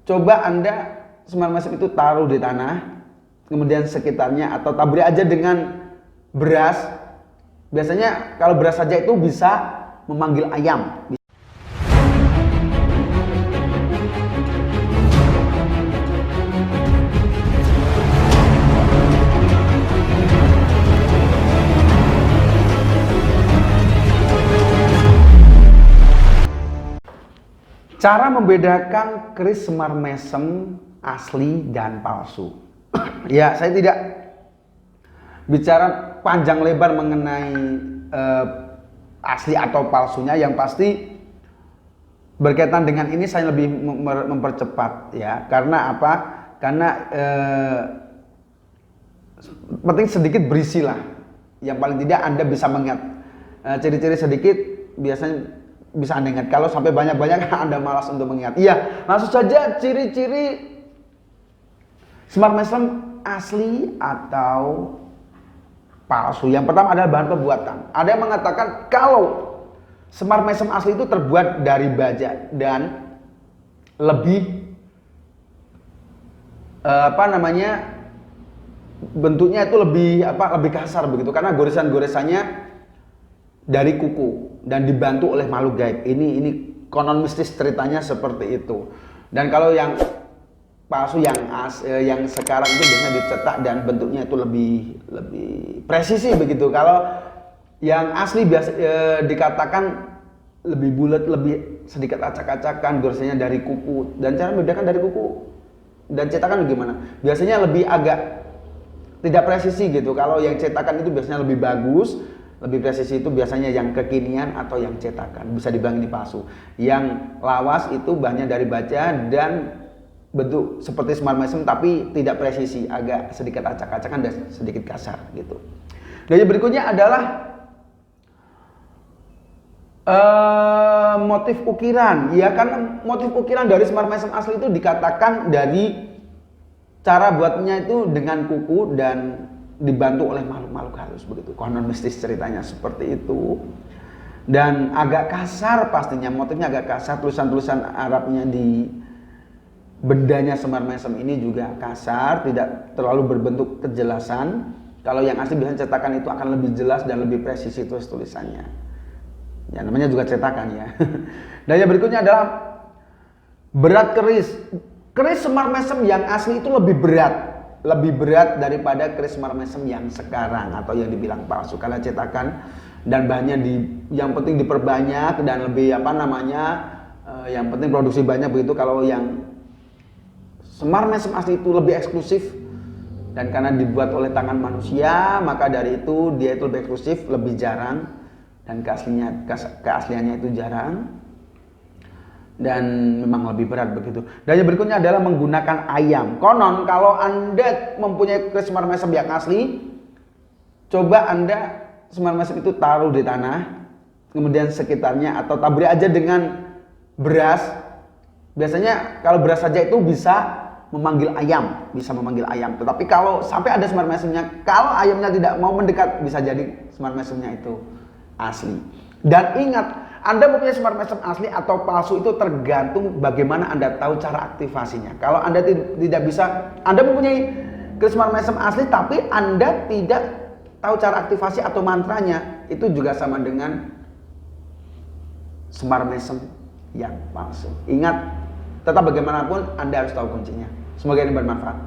Coba Anda semar mesem itu taruh di tanah, kemudian sekitarnya, atau taburi aja dengan beras. Biasanya kalau beras saja itu bisa memanggil ayam. Cara membedakan keris semar mesem asli dan palsu. Ya, saya tidak bicara panjang lebar mengenai asli atau palsunya. Yang pasti berkaitan dengan ini saya lebih mempercepat ya. Karena apa? Karena penting sedikit berisi lah. Yang paling tidak Anda bisa mengingat ciri-ciri sedikit, biasanya bisa Anda ingat. Kalau sampai banyak-banyak Anda malas untuk mengingat. Iya, langsung saja ciri-ciri semar mesem asli atau palsu. Yang pertama adalah bahan pembuatan. Ada yang mengatakan kalau semar mesem asli itu terbuat dari baja dan lebih bentuknya itu lebih kasar begitu, karena goresan-goresannya dari kuku dan dibantu oleh makhluk gaib. Ini konon mistis ceritanya seperti itu. Dan kalau yang palsu yang sekarang itu biasanya dicetak dan bentuknya itu lebih presisi begitu. Kalau yang asli biasa dikatakan lebih bulat, lebih sedikit acak-acakan, goresannya dari kuku. Dan cara membedakan dari kuku dan cetakan bagaimana? Biasanya lebih agak tidak presisi gitu. Kalau yang cetakan itu biasanya lebih bagus. Lebih presisi itu biasanya yang kekinian atau yang cetakan, bisa dibilang ini palsu. Yang lawas itu bahannya dari baja dan bentuk seperti semar mesem tapi tidak presisi, agak sedikit acak-acakan dan sedikit kasar gitu. Dan yang berikutnya adalah motif ukiran. Ya, karena motif ukiran dari semar mesem asli itu dikatakan dari cara buatnya itu dengan kuku dan dibantu oleh makhluk-makhluk halus begitu. Konon mistis ceritanya seperti itu. Dan agak kasar pastinya, motifnya agak kasar, tulisan-tulisan Arabnya di bendanya semar mesem ini juga kasar, tidak terlalu berbentuk kejelasan. Kalau yang asli biasanya cetakan itu akan lebih jelas dan lebih presisi tulisannya. Ya, namanya juga cetakan ya. Dan yang berikutnya adalah berat keris. Keris semar mesem yang asli itu lebih berat daripada keris semar mesem yang sekarang atau yang dibilang palsu, karena cetakan dan bahannya yang penting diperbanyak dan lebih yang penting produksi banyak begitu. Kalau yang semar mesem asli itu lebih eksklusif dan karena dibuat oleh tangan manusia, maka dari itu dia itu lebih eksklusif, lebih jarang dan keasliannya itu jarang dan memang lebih berat begitu. Dan yang berikutnya adalah menggunakan ayam. Konon kalau Anda mempunyai keris semar mesem yang asli, coba Anda semar mesem itu taruh di tanah, kemudian sekitarnya, atau taburi aja dengan beras. Biasanya kalau beras saja itu bisa memanggil ayam, Tetapi kalau sampai ada semar mesemnya, kalau ayamnya tidak mau mendekat, bisa jadi semar mesemnya itu asli. Dan ingat, Anda mempunyai semar mesem asli atau palsu itu tergantung bagaimana Anda tahu cara aktivasinya. Kalau Anda tidak bisa, Anda mempunyai keris semar mesem asli tapi Anda tidak tahu cara aktivasi atau mantranya, itu juga sama dengan semar mesem yang palsu. Ingat, tetap bagaimanapun Anda harus tahu kuncinya. Semoga ini bermanfaat.